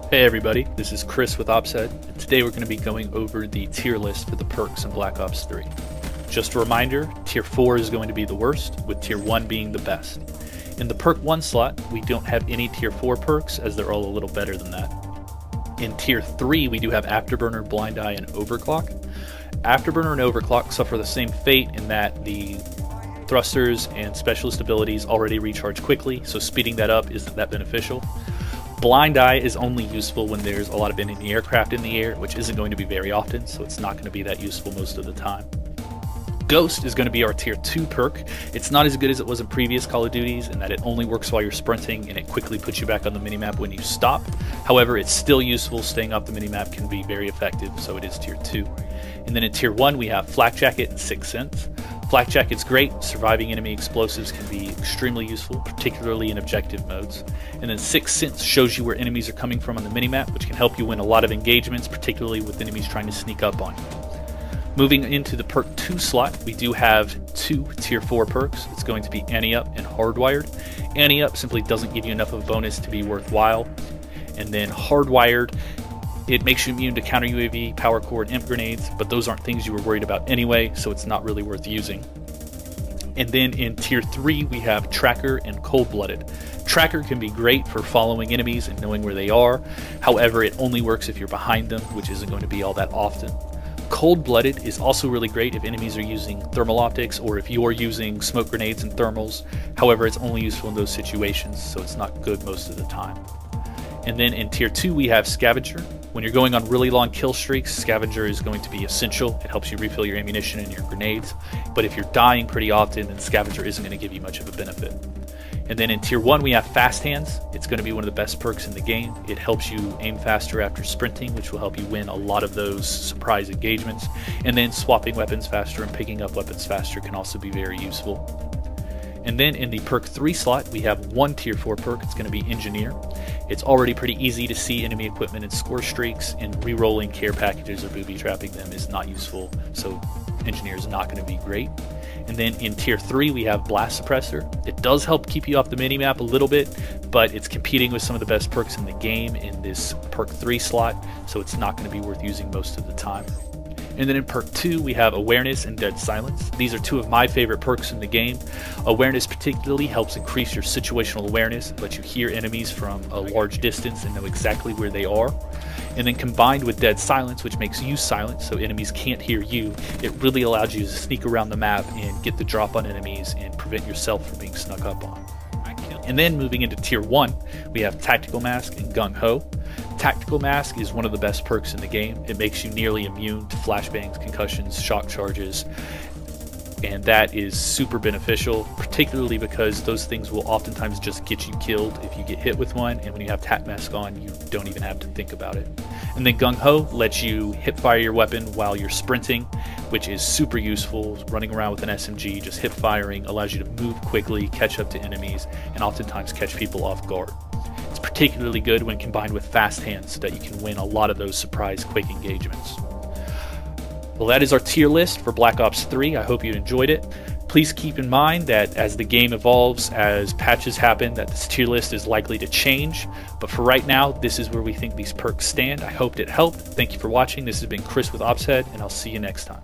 Hey everybody, this is Chris with OpsHead, and today we're going to be going over the tier list for the perks in Black Ops 3. Just a reminder, tier 4 is going to be the worst, with tier 1 being the best. In the perk 1 slot, we don't have any tier 4 perks, as they're all a little better than that. In tier 3, we do have Afterburner, Blind Eye, and Overclock. Afterburner and Overclock suffer the same fate in that the thrusters and specialist abilities already recharge quickly, so speeding that up isn't that beneficial. Blind Eye is only useful when there's a lot of enemy aircraft in the air, which isn't going to be very often, so it's not going to be that useful most of the time. Ghost is going to be our tier 2 perk. It's not as good as it was in previous Call of Duties in that it only works while you're sprinting and it quickly puts you back on the minimap when you stop. However, it's still useful. Staying off the minimap can be very effective, so it is tier 2. And then in tier 1 we have Flak Jacket and Sixth Sense. Flak Jacket's great. Surviving enemy explosives can be extremely useful, particularly in objective modes. And then Sixth Sense shows you where enemies are coming from on the minimap, which can help you win a lot of engagements, particularly with enemies trying to sneak up on you. Moving into the perk 2 slot, we do have 2 tier 4 perks. It's going to be Ante Up and Hardwired. Ante Up simply doesn't give you enough of a bonus to be worthwhile. And then Hardwired, it makes you immune to counter UAV, power core, and imp grenades, but those aren't things you were worried about anyway, so it's not really worth using. And then in tier 3, we have Tracker and Cold-Blooded. Tracker can be great for following enemies and knowing where they are. However, it only works if you're behind them, which isn't going to be all that often. Cold-Blooded is also really great if enemies are using thermal optics or if you're using smoke grenades and thermals. However, it's only useful in those situations, so it's not good most of the time. And then in tier 2, we have Scavenger. When you're going on really long kill streaks, Scavenger is going to be essential. It helps you refill your ammunition and your grenades. But if you're dying pretty often, then Scavenger isn't going to give you much of a benefit. And then in tier 1, we have Fast Hands. It's going to be one of the best perks in the game. It helps you aim faster after sprinting, which will help you win a lot of those surprise engagements. And then swapping weapons faster and picking up weapons faster can also be very useful. And then in the perk 3 slot, we have 1 tier 4 perk. It's going to be Engineer. It's already pretty easy to see enemy equipment and score streaks, and re-rolling care packages or booby trapping them is not useful, so Engineer is not going to be great. And then in tier 3 we have Blast Suppressor. It does help keep you off the minimap a little bit, but it's competing with some of the best perks in the game in this perk 3 slot, so it's not going to be worth using most of the time. And then in perk 2, we have Awareness and Dead Silence. These are 2 of my favorite perks in the game. Awareness particularly helps increase your situational awareness, lets you hear enemies from a large distance and know exactly where they are. And then combined with Dead Silence, which makes you silent so enemies can't hear you, it really allows you to sneak around the map and get the drop on enemies and prevent yourself from being snuck up on. And then moving into tier 1, we have Tactical Mask and Gung Ho. Tactical Mask is one of the best perks in the game. It makes you nearly immune to flashbangs, concussions, shock charges, and that is super beneficial, particularly because those things will oftentimes just get you killed if you get hit with one, and when you have Tac Mask on, you don't even have to think about it. And then Gung Ho lets you hip fire your weapon while you're sprinting, which is super useful. Running around with an SMG, just hip firing allows you to move quickly, catch up to enemies, and oftentimes catch people off guard. It's particularly good when combined with Fast Hands so that you can win a lot of those surprise quick engagements. Well, that is our tier list for Black Ops 3. I hope you enjoyed it. Please keep in mind that as the game evolves, as patches happen, that this tier list is likely to change. But for right now, this is where we think these perks stand. I hoped it helped. Thank you for watching. This has been Chris with OpsHead, and I'll see you next time.